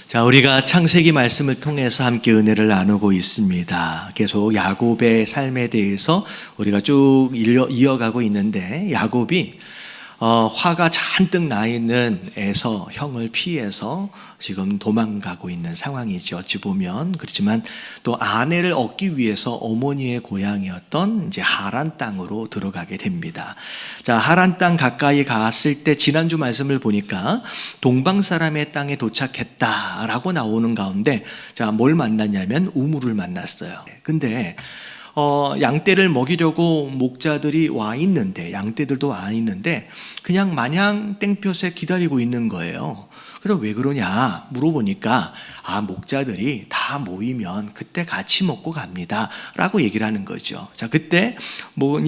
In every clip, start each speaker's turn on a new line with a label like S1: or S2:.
S1: 자, 우리가 창세기 말씀을 통해서 함께 은혜를 나누고 있습니다. 계속 야곱의 삶에 대해서 우리가 쭉 이어가고 있는데, 야곱이 화가 잔뜩 나 있는 에서 형을 피해서 지금 도망가고 있는 상황이지, 어찌 보면. 그렇지만 또 아내를 얻기 위해서 어머니의 고향이었던 이제 하란 땅으로 들어가게 됩니다. 자, 하란 땅 가까이 갔을 때 지난주 말씀을 보니까 동방 사람의 땅에 도착했다라고 나오는 가운데, 자, 뭘 만났냐면 우물을 만났어요. 근데 양떼를 먹이려고 목자들이 와 있는데, 양떼들도 와 있는데 그냥 마냥 땡볕에 기다리고 있는 거예요. 그래서 왜 그러냐 물어보니까, 목자들이 다 모이면 그때 같이 먹고 갑니다 라고 얘기를 하는 거죠. 자, 그때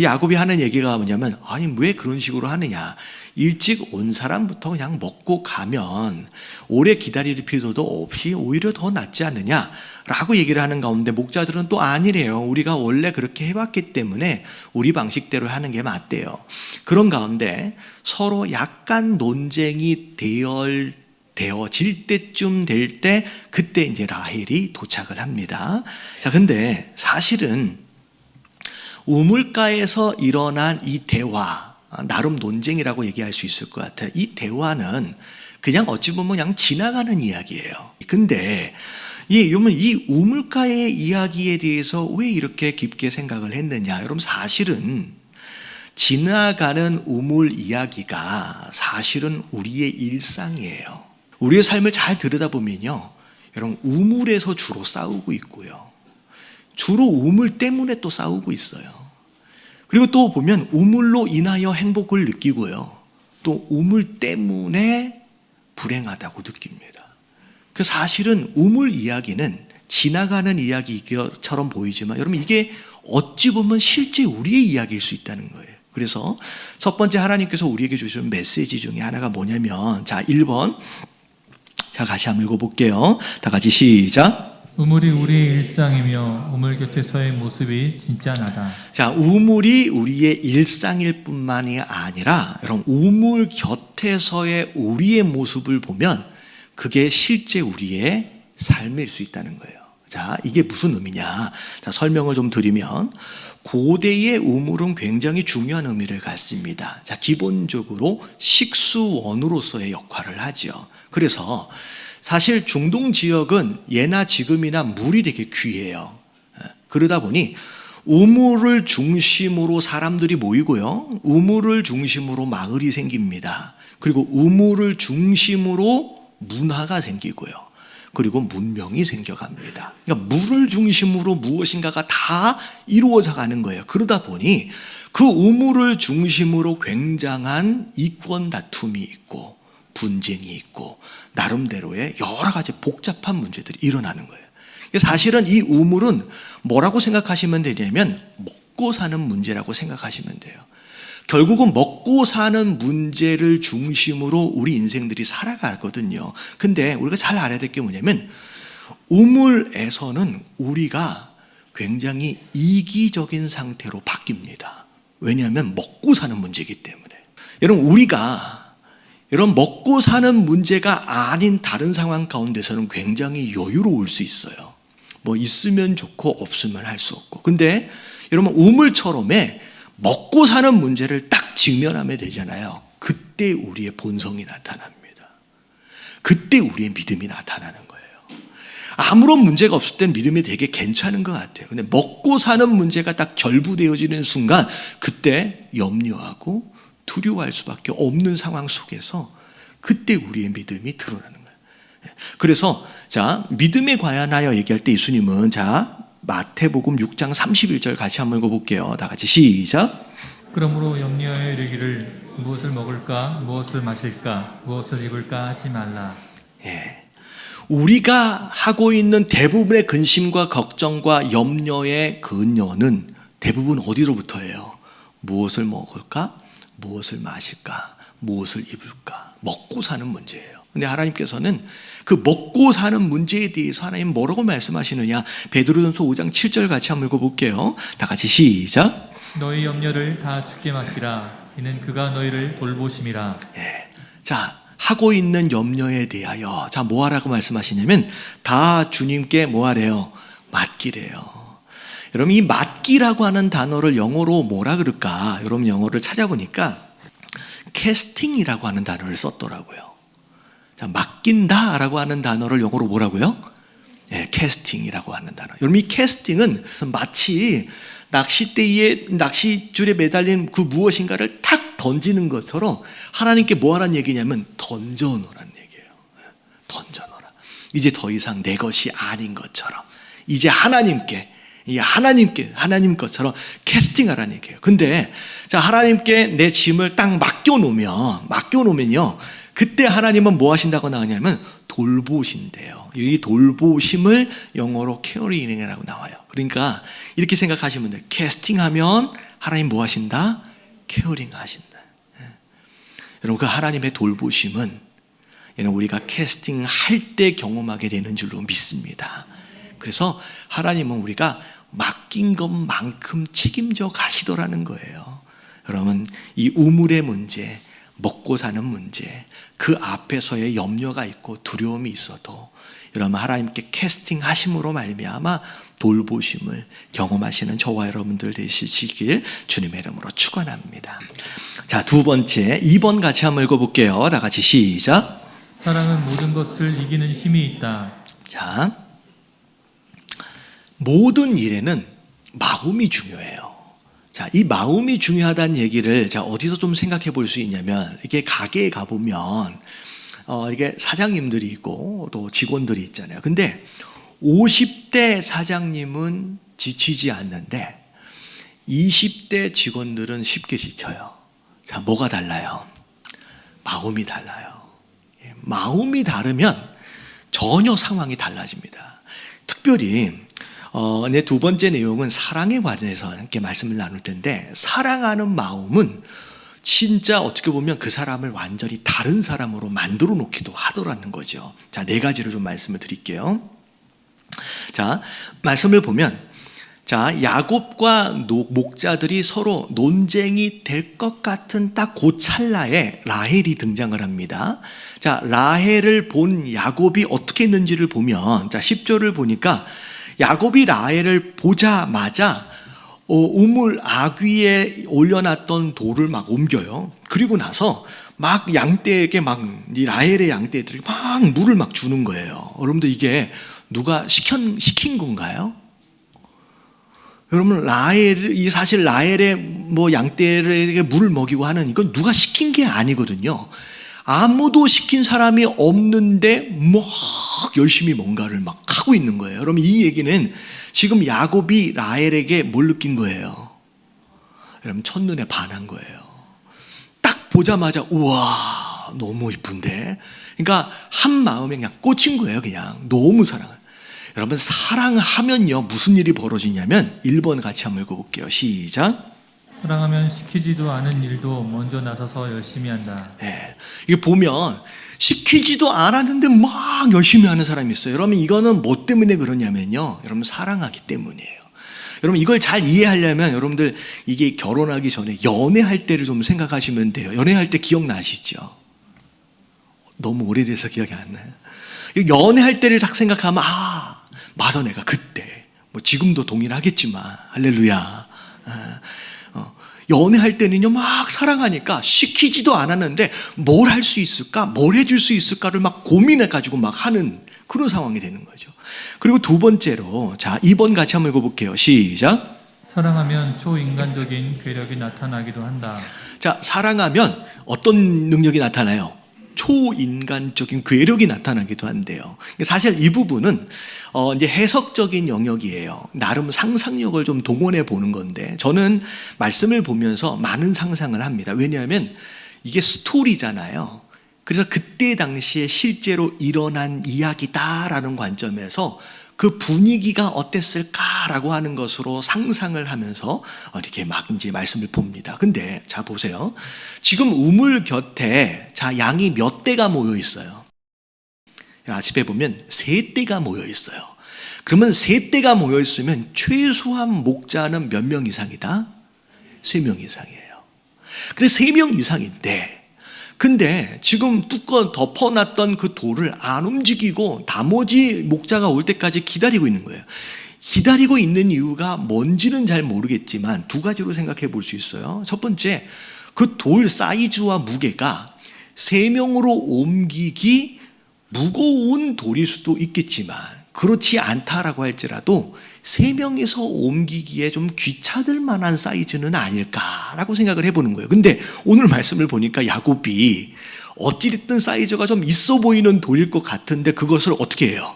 S1: 야곱이 하는 얘기가 뭐냐면, 왜 그런 식으로 하느냐, 일찍 온 사람부터 그냥 먹고 가면 오래 기다릴 필요도 없이 오히려 더 낫지 않느냐 라고 얘기를 하는 가운데, 목자들은 또 아니래요. 우리가 원래 그렇게 해왔기 때문에 우리 방식대로 하는 게 맞대요. 그런 가운데 서로 약간 논쟁이 되어질 때쯤 될 때, 그때 이제 라헬이 도착을 합니다. 자, 근데 사실은 우물가에서 일어난 이 대화, 나름 논쟁이라고 얘기할 수 있을 것 같아요. 이 대화는 그냥 어찌 보면 그냥 지나가는 이야기예요. 근데 이 우물가의 이야기에 대해서 왜 이렇게 깊게 생각을 했느냐? 여러분, 사실은 지나가는 우물 이야기가 사실은 우리의 일상이에요. 우리의 삶을 잘 들여다보면요, 여러분, 우물에서 주로 싸우고 있고요, 주로 우물 때문에 또 싸우고 있어요. 그리고 또 보면 우물로 인하여 행복을 느끼고요, 또 우물 때문에 불행하다고 느낍니다. 그래서 사실은 우물 이야기는 지나가는 이야기처럼 보이지만, 여러분, 이게 어찌 보면 실제 우리의 이야기일 수 있다는 거예요. 그래서 첫 번째 하나님께서 우리에게 주시는 메시지 중에 하나가 뭐냐면, 자, 1번. 자, 같이 한번 읽어볼게요. 다 같이 시작.
S2: 우물이 우리의 일상이며 우물 곁에서의 모습이 진짜 나다.
S1: 자, 우물이 우리의 일상일 뿐만이 아니라, 여러분, 우물 곁에서의 우리의 모습을 보면 그게 실제 우리의 삶일 수 있다는 거예요. 자, 이게 무슨 의미냐? 자, 설명을 좀 드리면, 고대의 우물은 굉장히 중요한 의미를 갖습니다. 자, 기본적으로 식수원으로서의 역할을 하죠. 그래서 사실 중동 지역은 예나 지금이나 물이 되게 귀해요. 그러다 보니 우물을 중심으로 사람들이 모이고요, 우물을 중심으로 마을이 생깁니다. 그리고 우물을 중심으로 문화가 생기고요, 그리고 문명이 생겨갑니다. 그러니까 물을 중심으로 무엇인가가 다 이루어져 가는 거예요. 그러다 보니 그 우물을 중심으로 굉장한 이권 다툼이 있고 분쟁이 있고 나름대로의 여러 가지 복잡한 문제들이 일어나는 거예요. 사실은 이 우물은 뭐라고 생각하시면 되냐면, 먹고 사는 문제라고 생각하시면 돼요. 결국은 먹고 사는 문제를 중심으로 우리 인생들이 살아가거든요. 근데 우리가 잘 알아야 될 게 뭐냐면, 우물에서는 우리가 굉장히 이기적인 상태로 바뀝니다. 왜냐하면 먹고 사는 문제이기 때문에. 여러분, 먹고 사는 문제가 아닌 다른 상황 가운데서는 굉장히 여유로울 수 있어요. 있으면 좋고 없으면 할 수 없고. 근데 여러분, 우물처럼에 먹고 사는 문제를 딱 직면하면 되잖아요. 그때 우리의 본성이 나타납니다. 그때 우리의 믿음이 나타나는 거예요. 아무런 문제가 없을 땐 믿음이 되게 괜찮은 것 같아요. 근데 먹고 사는 문제가 딱 결부되어지는 순간, 그때 염려하고 두려워할 수밖에 없는 상황 속에서 그때 우리의 믿음이 드러나는 거예요. 그래서 자, 믿음에 관하여 얘기할 때 예수님은, 자, 마태복음 6장 31절 같이 한번 읽어볼게요. 다 같이 시작.
S2: 그러므로 염려하여 이르기를 무엇을 먹을까, 무엇을 마실까, 무엇을 입을까 하지 말라.
S1: 우리가 하고 있는 대부분의 근심과 걱정과 염려의 근원은 대부분 어디로부터예요? 무엇을 먹을까, 무엇을 마실까, 무엇을 입을까, 먹고 사는 문제예요. 근데 하나님께서는 그 먹고 사는 문제에 대해서 하나님 뭐라고 말씀하시느냐? 베드로전서 5장 7절 같이 한번 읽어볼게요. 다 같이 시작.
S2: 너희 염려를 다 주께 맡기라. 이는 그가 너희를 돌보심이라.
S1: 자, 하고 있는 염려에 대하여 자, 뭐 하라고 말씀하시냐면 다 주님께 뭐 하래요? 맡기래요. 여러분 이 맡기라고 하는 단어를 영어로 뭐라 그럴까? 여러분 영어를 찾아보니까 캐스팅이라고 하는 단어를 썼더라고요. 자, 맡긴다라고 하는 단어를 영어로 뭐라고요? 네, 캐스팅이라고 하는 단어. 여러분 이 캐스팅은 마치 낚싯대에 낚싯줄에 매달린 그 무엇인가를 탁 던지는 것처럼 하나님께 뭐 하라는 얘기냐면 던져놓으라는 얘기예요. 던져놓으라. 이제 더 이상 내 것이 아닌 것처럼 이제 하나님 것처럼 캐스팅하라는 얘기예요. 근데 자, 하나님께 내 짐을 딱 맡겨놓으면요. 그때 하나님은 뭐 하신다고 나오냐면 돌보신대요. 이 돌보심을 영어로 케어링이라고 나와요. 그러니까 이렇게 생각하시면 돼요. 캐스팅하면 하나님 뭐 하신다? 케어링 하신다. 여러분 그 하나님의 돌보심은 우리가 캐스팅 할 때 경험하게 되는 줄로 믿습니다. 그래서 하나님은 우리가 맡긴 것만큼 책임져 가시더라는 거예요. 여러분 이 우물의 문제, 먹고 사는 문제, 그 앞에서의 염려가 있고 두려움이 있어도 여러분 하나님께 캐스팅 하심으로 말미암아 돌보심을 경험하시는 저와 여러분들 되시길 주님의 이름으로 축원합니다. 자, 두 번째 2번 같이 한번 읽어볼게요. 다 같이 시작.
S2: 사랑은 모든 것을 이기는 힘이 있다.
S1: 자, 모든 일에는 마음이 중요해요. 자, 이 마음이 중요하다는 얘기를 자, 어디서 좀 생각해 볼 수 있냐면 이게 가게에 가보면 이게 사장님들이 있고 또 직원들이 있잖아요. 근데 50대 사장님은 지치지 않는데 20대 직원들은 쉽게 지쳐요. 자, 뭐가 달라요? 마음이 달라요. 마음이 다르면 전혀 상황이 달라집니다. 특별히 내 두 번째 내용은 사랑에 관해서 함께 말씀을 나눌 텐데 사랑하는 마음은 진짜 어떻게 보면 그 사람을 완전히 다른 사람으로 만들어 놓기도 하더라는 거죠. 자, 네 가지를 좀 말씀을 드릴게요. 자, 말씀을 보면 자, 야곱과 목자들이 서로 논쟁이 될 것 같은 딱 그 찰나에 라헬이 등장을 합니다. 자, 라헬을 본 야곱이 어떻게 했는지를 보면 자, 10절을 보니까 야곱이 라헬을 보자마자 우물 아귀에 올려놨던 돌을 막 옮겨요. 그리고 나서 막 양떼에게 이 라헬의 양떼들이 막 물을 막 주는 거예요. 여러분들 이게 누가 시킨 건가요? 여러분 이 사실 라헬의 양떼에게 물을 먹이고 하는 이건 누가 시킨 게 아니거든요. 아무도 시킨 사람이 없는데 막 열심히 뭔가를 막 하고 있는 거예요. 여러분 이 얘기는 지금 야곱이 라헬에게 뭘 느낀 거예요? 여러분 첫눈에 반한 거예요. 딱 보자마자 우와 너무 이쁜데. 그러니까 한 마음에 그냥 꽂힌 거예요. 그냥 너무 사랑을. 여러분 사랑하면요 무슨 일이 벌어지냐면 1번 같이 한번 읽어볼게요. 시작.
S2: 사랑하면 시키지도 않은 일도 먼저 나서서 열심히 한다.
S1: 네. 이게 보면 시키지도 않았는데 막 열심히 하는 사람이 있어요. 여러분 이거는 뭐 때문에 그러냐면요. 여러분 사랑하기 때문이에요. 여러분 이걸 잘 이해하려면 여러분들 이게 결혼하기 전에 연애할 때를 좀 생각하시면 돼요. 연애할 때 기억나시죠? 너무 오래돼서 기억이 안 나요. 연애할 때를 딱 생각하면 맞아 내가 그때 지금도 동일하겠지만 할렐루야. 연애할 때는요 막 사랑하니까 시키지도 않았는데 뭘 할 수 있을까? 뭘 해줄 수 있을까를 막 고민해가지고 막 하는 그런 상황이 되는 거죠. 그리고 두 번째로 자 2번 같이 한번 읽어볼게요. 시작.
S2: 사랑하면 초인간적인 괴력이 나타나기도 한다.
S1: 자, 사랑하면 어떤 능력이 나타나요? 초인간적인 괴력이 나타나기도 한대요. 사실 이 부분은 이제 해석적인 영역이에요. 나름 상상력을 좀 동원해 보는 건데 저는 말씀을 보면서 많은 상상을 합니다. 왜냐하면 이게 스토리잖아요. 그래서 그때 당시에 실제로 일어난 이야기다라는 관점에서 그 분위기가 어땠을까라고 하는 것으로 상상을 하면서 이렇게 막 이제 말씀을 봅니다. 근데 자 보세요. 지금 우물 곁에 자 양이 몇 대가 모여 있어요. 아침에 보면 3대가 모여 있어요. 그러면 3대가 모여 있으면 최소한 목자는 몇 명 이상이다? 3명 이상이에요. 근데 3명 이상인데 근데 지금 뚜껑 덮어놨던 그 돌을 안 움직이고 나머지 목자가 올 때까지 기다리고 있는 거예요. 기다리고 있는 이유가 뭔지는 잘 모르겠지만 두 가지로 생각해 볼 수 있어요. 첫 번째, 그 돌 사이즈와 무게가 3명으로 옮기기 무거운 돌일 수도 있겠지만 그렇지 않다라고 할지라도 3명이서 옮기기에 좀 귀찮을 만한 사이즈는 아닐까라고 생각을 해보는 거예요. 근데 오늘 말씀을 보니까 야곱이 어찌됐든 사이즈가 좀 있어 보이는 돌일 것 같은데 그것을 어떻게 해요?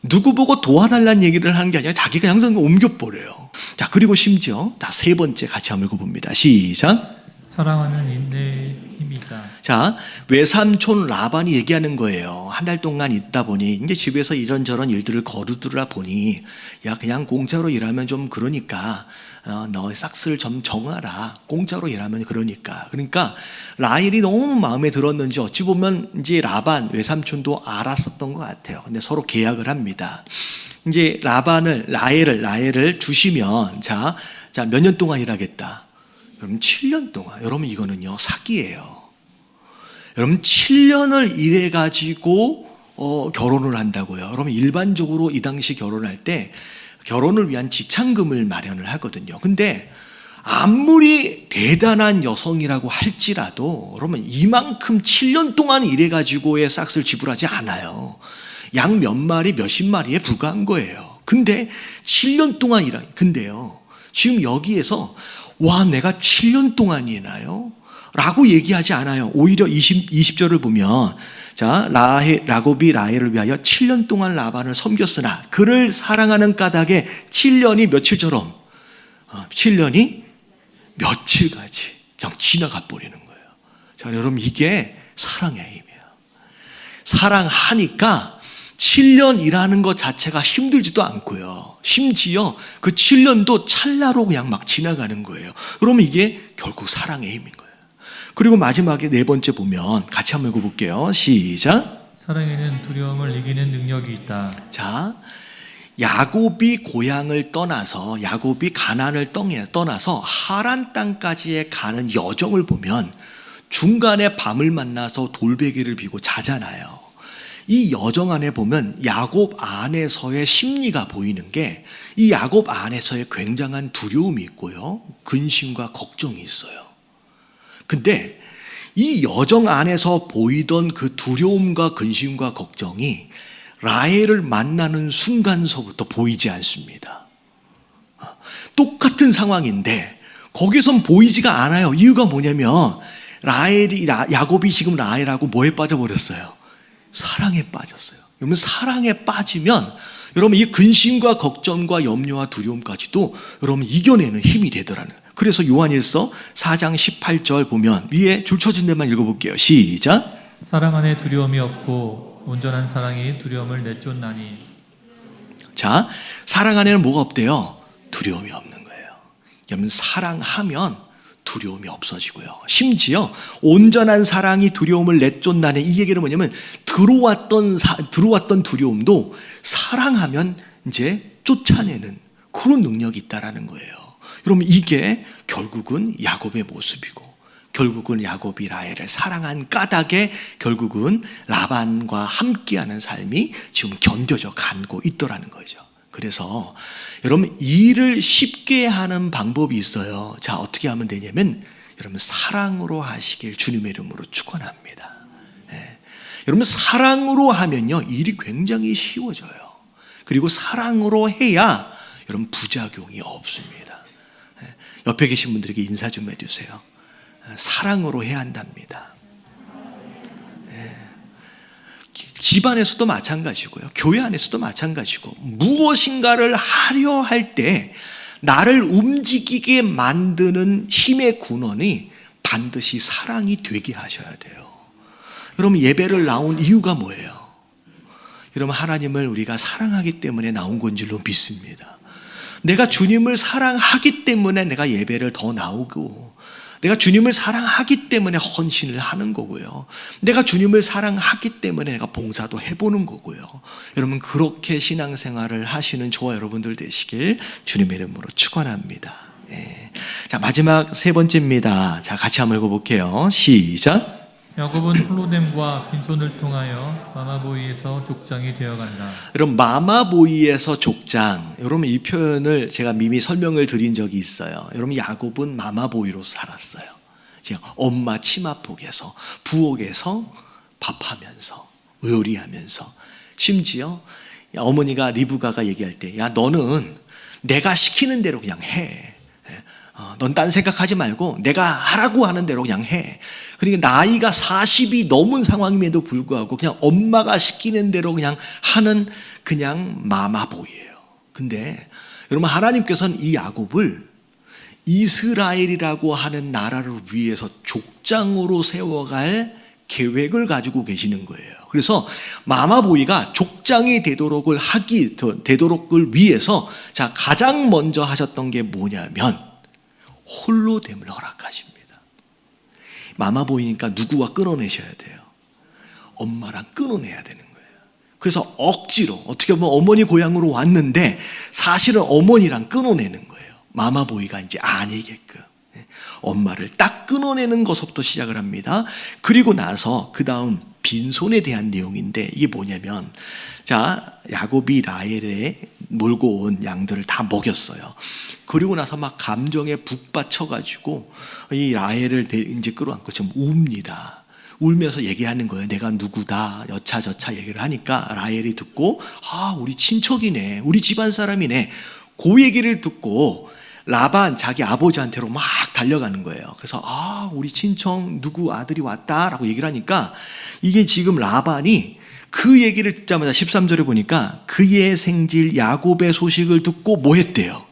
S1: 누구 보고 도와달라는 얘기를 하는 게 아니라 자기가 항상 옮겨버려요. 자, 그리고 심지어 세 번째 같이 한번 읽어봅니다. 시작.
S2: 사랑하는 인내의 힘이다.
S1: 자, 외삼촌 라반이 얘기하는 거예요. 한 달 동안 있다 보니 이제 집에서 이런저런 일들을 거두들아 보니 야, 그냥 공짜로 일하면 좀 그러니까 너의 삭스를 좀 정하라. 공짜로 일하면 그러니까. 그러니까 라헬이 너무 마음에 들었는지 어찌 보면 이제 라반 외삼촌도 알았었던 것 같아요. 근데 서로 계약을 합니다. 이제 라헬을 주시면 자, 몇 년 동안 일하겠다. 여러분 7년 동안. 여러분 이거는요 사기예요. 여러분 7년을 일해가지고 결혼을 한다고요. 여러분 일반적으로 이 당시 결혼할 때 결혼을 위한 지참금을 마련을 하거든요. 근데 아무리 대단한 여성이라고 할지라도 여러분 이만큼 7년 동안 일해가지고의 싹스를 지불하지 않아요. 양 몇 마리 몇십 마리에 불과한 거예요. 근데 7년 동안 근데요 지금 여기에서 와, 내가 7년 동안이나요? 라고 얘기하지 않아요. 오히려 20절을 보면, 자, 야곱이 라헬을 위하여 7년 동안 라반을 섬겼으나 그를 사랑하는 까닭에 7년이 며칠처럼, 7년이 며칠까지 그냥 지나가 버리는 거예요. 자, 여러분, 이게 사랑의 힘이에요. 사랑하니까 7년 일하는 것 자체가 힘들지도 않고요. 심지어 그 7년도 찰나로 그냥 막 지나가는 거예요. 그러면 이게 결국 사랑의 힘인 거예요. 그리고 마지막에 네 번째 보면 같이 한번 읽어볼게요. 시작.
S2: 사랑에는 두려움을 이기는 능력이 있다.
S1: 자, 야곱이 고향을 떠나서 야곱이 가나안을 떠나서 하란 땅까지의 가는 여정을 보면 중간에 밤을 만나서 돌베개를 비고 자잖아요. 이 여정 안에 보면 야곱 안에서의 심리가 보이는 게 이 야곱 안에서의 굉장한 두려움이 있고요. 근심과 걱정이 있어요. 근데 이 여정 안에서 보이던 그 두려움과 근심과 걱정이 라헬을 만나는 순간서부터 보이지 않습니다. 똑같은 상황인데 거기선 보이지가 않아요. 이유가 뭐냐면 야곱이 지금 라헬하고 뭐에 빠져버렸어요? 사랑에 빠졌어요. 여러분 사랑에 빠지면 여러분 이 근심과 걱정과 염려와 두려움까지도 여러분 이겨내는 힘이 되더라는. 그래서 요한일서 4장 18절 보면 위에 줄 쳐진 데만 읽어볼게요. 시작.
S2: 사랑 안에 두려움이 없고 온전한 사랑이 두려움을 내쫓나니.
S1: 자, 사랑 안에는 뭐가 없대요? 두려움이 없는 거예요. 여러분 사랑하면 두려움이 없어지고요. 심지어 온전한 사랑이 두려움을 내쫓나니 이 얘기는 뭐냐면 들어왔던 두려움도 사랑하면 이제 쫓아내는 그런 능력이 있다라는 거예요. 여러분 이게 결국은 야곱의 모습이고 결국은 야곱이 라헬을 사랑한 까닭에 결국은 라반과 함께하는 삶이 지금 견뎌져 가고 있더라는 거죠. 그래서 여러분 일을 쉽게 하는 방법이 있어요. 자, 어떻게 하면 되냐면 여러분 사랑으로 하시길 주님의 이름으로 축원합니다. 여러분 사랑으로 하면요 일이 굉장히 쉬워져요. 그리고 사랑으로 해야 여러분 부작용이 없습니다. 옆에 계신 분들에게 인사 좀 해주세요. 사랑으로 해야 한답니다. 집안에서도 마찬가지고요. 교회 안에서도 마찬가지고 무엇인가를 하려 할 때 나를 움직이게 만드는 힘의 근원이 반드시 사랑이 되게 하셔야 돼요. 여러분 예배를 나온 이유가 뭐예요? 여러분 하나님을 우리가 사랑하기 때문에 나온 건 줄로 믿습니다. 내가 주님을 사랑하기 때문에 내가 예배를 더 나오고 내가 주님을 사랑하기 때문에 헌신을 하는 거고요. 내가 주님을 사랑하기 때문에 내가 봉사도 해보는 거고요. 여러분 그렇게 신앙생활을 하시는 저와 여러분들 되시길 주님의 이름으로 축원합니다. 자, 마지막 세 번째입니다. 자, 같이 한번 읽어볼게요. 시작.
S2: 야곱은 홀로뎀과 빈손을 통하여 마마보이에서 족장이 되어간다.
S1: 여러분 마마보이에서 족장, 여러분 이 표현을 제가 이미 설명을 드린 적이 있어요. 여러분 야곱은 마마보이로 살았어요. 지금 엄마 치마폭에서 부엌에서 밥하면서 요리하면서, 심지어 어머니가 리브가가 얘기할 때, 야 너는 내가 시키는 대로 그냥 해. 넌 딴 생각하지 말고 내가 하라고 하는 대로 그냥 해. 그러니까 나이가 40이 넘은 상황임에도 불구하고 그냥 엄마가 시키는 대로 그냥 하는 그냥 마마보이예요. 근데 여러분 하나님께서는 이 야곱을 이스라엘이라고 하는 나라를 위해서 족장으로 세워갈 계획을 가지고 계시는 거예요. 그래서 마마보이가 족장이 되도록을 위해서 자 가장 먼저 하셨던 게 뭐냐면 홀로됨을 허락하십니다. 마마보이니까 누구와 끊어내셔야 돼요? 엄마랑 끊어내야 되는 거예요. 그래서 억지로, 어떻게 보면 어머니 고향으로 왔는데 사실은 어머니랑 끊어내는 거예요. 마마보이가 이제 아니게끔 엄마를 딱 끊어내는 것부터 시작을 합니다. 그리고 나서 그 다음 빈손에 대한 내용인데, 이게 뭐냐면 자 야곱이 라헬에 몰고 온 양들을 다 먹였어요. 그리고 나서 막 감정에 북받쳐가지고 이 라헬을 이제 끌어안고 지금 웁니다. 울면서 얘기하는 거예요. 내가 누구다 여차저차 얘기를 하니까 라헬이 듣고 아 우리 친척이네, 우리 집안 사람이네, 그 얘기를 듣고 라반 자기 아버지한테로 막 달려가는 거예요. 그래서 아 우리 친척 누구 아들이 왔다라고 얘기를 하니까 이게 지금 라반이 그 얘기를 듣자마자 13절에 보니까 그의 생질 야곱의 소식을 듣고 뭐 했대요?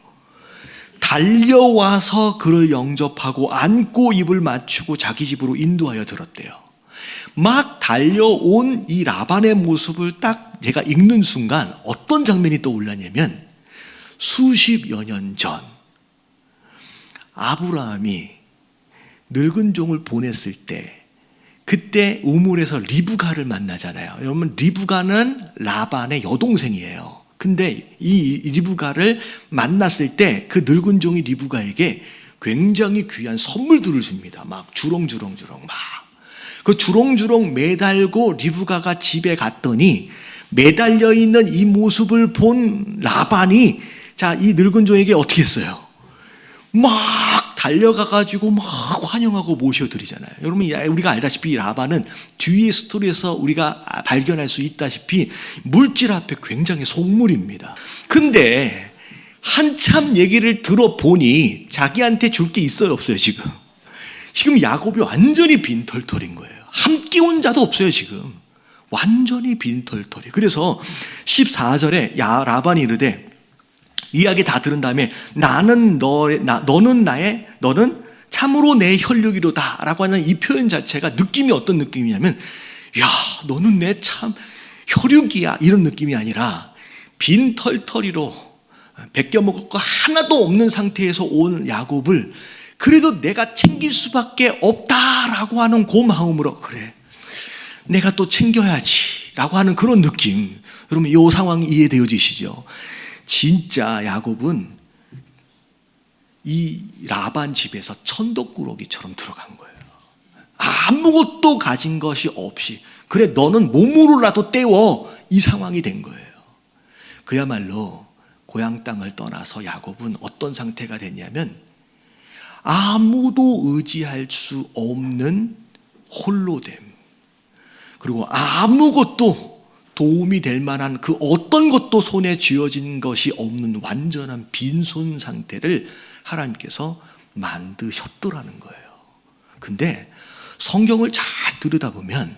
S1: 달려와서 그를 영접하고 안고 입을 맞추고 자기 집으로 인도하여 들었대요. 막 달려온 이 라반의 모습을 딱 제가 읽는 순간 어떤 장면이 떠올랐냐면 수십여 년 전 아브라함이 늙은 종을 보냈을 때 그때 우물에서 리브가를 만나잖아요. 여러분 리브가는 라반의 여동생이에요. 근데 이 리브가를 만났을 때 그 늙은 종이 리브가에게 굉장히 귀한 선물들을 줍니다. 막 주렁주렁 막. 그 주렁주렁 매달고 리브가가 집에 갔더니 매달려 있는 이 모습을 본 라반이 자, 이 늙은 종에게 어떻게 했어요? 막 달려가가지고 막 환영하고 모셔드리잖아요. 여러분 우리가 알다시피 라반은 뒤의 스토리에서 우리가 발견할 수 있다시피 물질 앞에 굉장히 속물입니다. 근데 한참 얘기를 들어보니 자기한테 줄 게 있어요 없어요? 지금 야곱이 완전히 빈털털인 거예요. 함께 온 자도 없어요 지금. 완전히 빈털털이. 그래서 14절에 라반이 이르되 이야기 다 들은 다음에 너는 참으로 내 혈육이로다 라고 하는 이 표현 자체가 느낌이 어떤 느낌이냐면 야 너는 내 참 혈육이야 이런 느낌이 아니라 빈털털이로 벗겨 먹을 거 하나도 없는 상태에서 온 야곱을 그래도 내가 챙길 수밖에 없다라고 하는 그 마음으로 그래 내가 또 챙겨야지 라고 하는 그런 느낌. 여러분 이 상황이 이해되어지시죠? 진짜 야곱은 이 라반 집에서 천덕꾸러기처럼 들어간 거예요. 아무것도 가진 것이 없이 그래 너는 몸으로라도 때워 이 상황이 된 거예요. 그야말로 고향 땅을 떠나서 야곱은 어떤 상태가 됐냐면 아무도 의지할 수 없는 홀로됨, 그리고 아무것도 도움이 될 만한 그 어떤 것도 손에 쥐어진 것이 없는 완전한 빈손 상태를 하나님께서 만드셨더라는 거예요. 근데 성경을 잘 들여다보면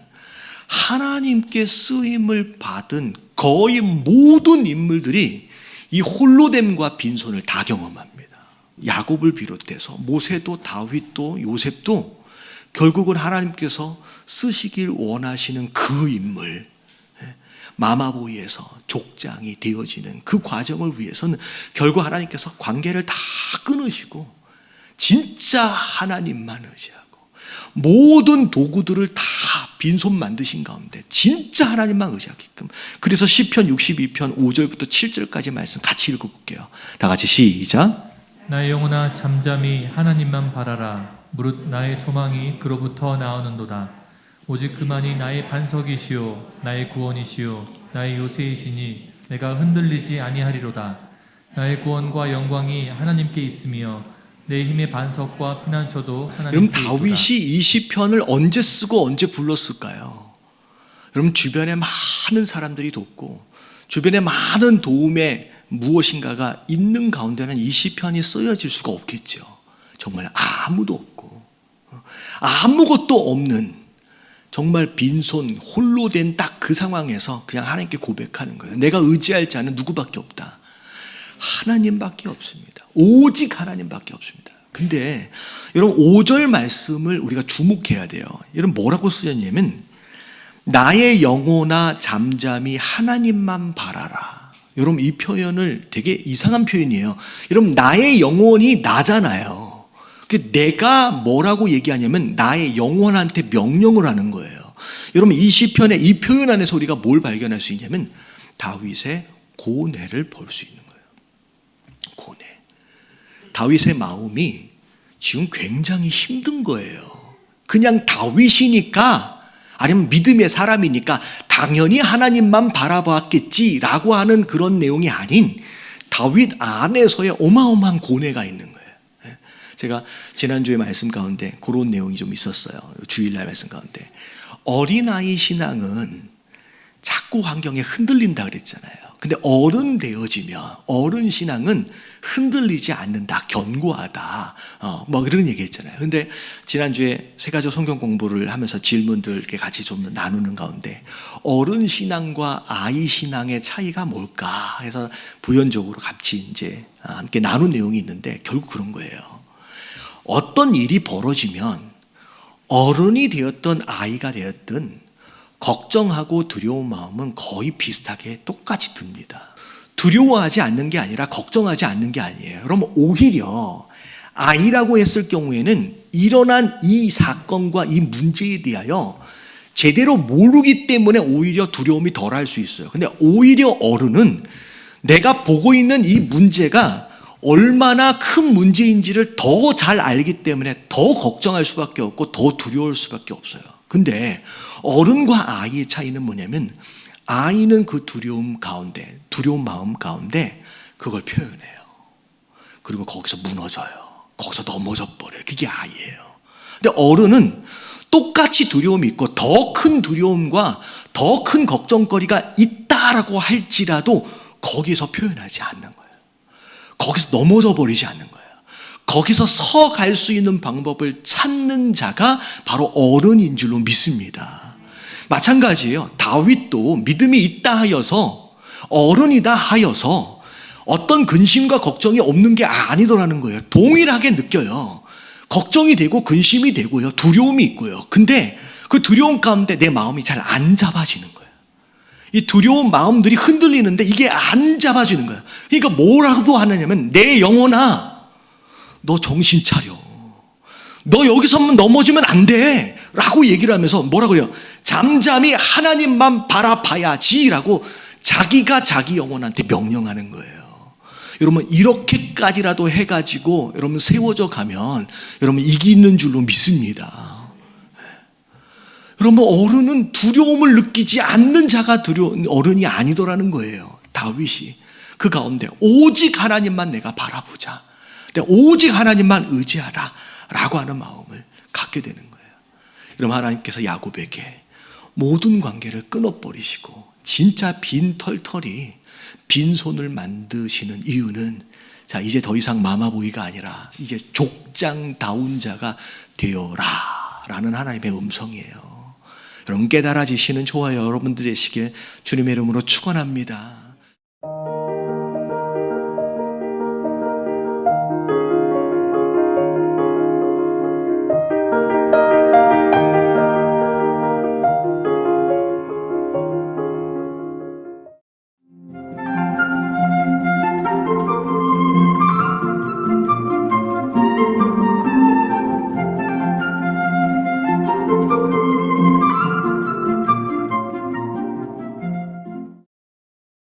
S1: 하나님께 쓰임을 받은 거의 모든 인물들이 이 홀로됨과 빈손을 다 경험합니다. 야곱을 비롯해서 모세도 다윗도 요셉도 결국은 하나님께서 쓰시길 원하시는 그 인물, 마마보이에서 족장이 되어지는 그 과정을 위해서는 결국 하나님께서 관계를 다 끊으시고 진짜 하나님만 의지하고 모든 도구들을 다 빈손 만드신 가운데 진짜 하나님만 의지하게끔. 그래서 시편 62편 5절부터 7절까지 말씀 같이 읽어볼게요. 다 같이 시작.
S2: 나의 영혼아 잠잠히 하나님만 바라라. 무릇 나의 소망이 그로부터 나오는도다. 오직 그만이 나의 반석이시요 나의 구원이시요 나의 요새이시니 내가 흔들리지 아니하리로다. 나의 구원과 영광이 하나님께 있으며 내 힘의 반석과 피난처도
S1: 여러분,
S2: 하나님께 있도다.
S1: 다윗이 이 시편을 언제 쓰고 언제 불렀을까요? 여러분, 주변에 많은 사람들이 돕고 주변에 많은 도움에 무엇인가가 있는 가운데는 이 시편이 쓰여질 수가 없겠죠. 정말 아무도 없고 아무것도 없는 정말 빈손 홀로 된 딱 그 상황에서 그냥 하나님께 고백하는 거예요. 내가 의지할 자는 누구밖에 없다. 하나님밖에 없습니다. 오직 하나님밖에 없습니다. 근데 여러분, 5절 말씀을 우리가 주목해야 돼요. 여러분, 뭐라고 쓰였냐면 나의 영혼아 잠잠히 하나님만 바라라. 여러분, 이 표현을 되게 이상한 표현이에요. 여러분, 나의 영혼이 나잖아요. 내가 뭐라고 얘기하냐면 나의 영혼한테 명령을 하는 거예요. 여러분, 이 시편의 이 표현 안에서 우리가 뭘 발견할 수 있냐면 다윗의 고뇌를 볼 수 있는 거예요. 고뇌. 다윗의 마음이 지금 굉장히 힘든 거예요. 그냥 다윗이니까, 아니면 믿음의 사람이니까 당연히 하나님만 바라봤겠지라고 하는 그런 내용이 아닌 다윗 안에서의 어마어마한 고뇌가 있는 거예요. 제가 지난주에 말씀 가운데 그런 내용이 좀 있었어요. 주일날 말씀 가운데 어린아이 신앙은 자꾸 환경에 흔들린다 그랬잖아요. 근데 어른 되어지면 어른 신앙은 흔들리지 않는다, 견고하다, 뭐 그런 얘기 했잖아요. 근데 지난주에 세가족 성경 공부를 하면서 질문들 이렇게 같이 좀 나누는 가운데 어른 신앙과 아이 신앙의 차이가 뭘까 해서 부연적으로 같이 이제 함께 나눈 내용이 있는데 결국 그런 거예요. 어떤 일이 벌어지면 어른이 되었든 아이가 되었든 걱정하고 두려운 마음은 거의 비슷하게 똑같이 듭니다. 두려워하지 않는 게 아니라 걱정하지 않는 게 아니에요. 그럼 오히려 아이라고 했을 경우에는 일어난 이 사건과 이 문제에 대하여 제대로 모르기 때문에 오히려 두려움이 덜할 수 있어요. 근데 오히려 어른은 내가 보고 있는 이 문제가 얼마나 큰 문제인지를 더 잘 알기 때문에 더 걱정할 수밖에 없고 더 두려울 수밖에 없어요. 근데 어른과 아이의 차이는 뭐냐면 아이는 그 두려운 마음 가운데 그걸 표현해요. 그리고 거기서 무너져요. 거기서 넘어져 버려요. 그게 아이예요. 근데 어른은 똑같이 두려움이 있고 더 큰 두려움과 더 큰 걱정거리가 있다라고 할지라도 거기서 표현하지 않는 거예요. 거기서 넘어져 버리지 않는 거예요. 거기서 서 갈 수 있는 방법을 찾는 자가 바로 어른인 줄로 믿습니다. 마찬가지예요. 다윗도 믿음이 있다 하여서, 어른이다 하여서 어떤 근심과 걱정이 없는 게 아니더라는 거예요. 동일하게 느껴요. 걱정이 되고 근심이 되고요. 두려움이 있고요. 근데 그 두려움 가운데 내 마음이 잘 안 잡아지는 거예요. 이 두려운 마음들이 흔들리는데 이게 안 잡아지는 거예요. 그러니까 뭐라고 하느냐면 내 영혼아, 너 정신 차려. 너 여기서만 넘어지면 안 돼. 라고 얘기를 하면서 뭐라고 그래요? 잠잠히 하나님만 바라봐야지 라고 자기가 자기 영혼한테 명령하는 거예요. 여러분, 이렇게까지라도 해가지고 여러분 세워져 가면 여러분 이기는 줄로 믿습니다. 여러분, 어른은 두려움을 느끼지 않는 자가 어른이 아니더라는 거예요. 다윗이 그 가운데 오직 하나님만 내가 바라보자, 오직 하나님만 의지하라 라고 하는 마음을 갖게 되는 거예요. 여러분, 하나님께서 야곱에게 모든 관계를 끊어버리시고 진짜 빈 털털이 빈손을 만드시는 이유는, 자, 이제 더 이상 마마보이가 아니라 이제 족장다운 자가 되어라 라는 하나님의 음성이에요. 여러분, 깨달아지시는 좋아요 여러분들 되시길 주님의 이름으로 축원합니다.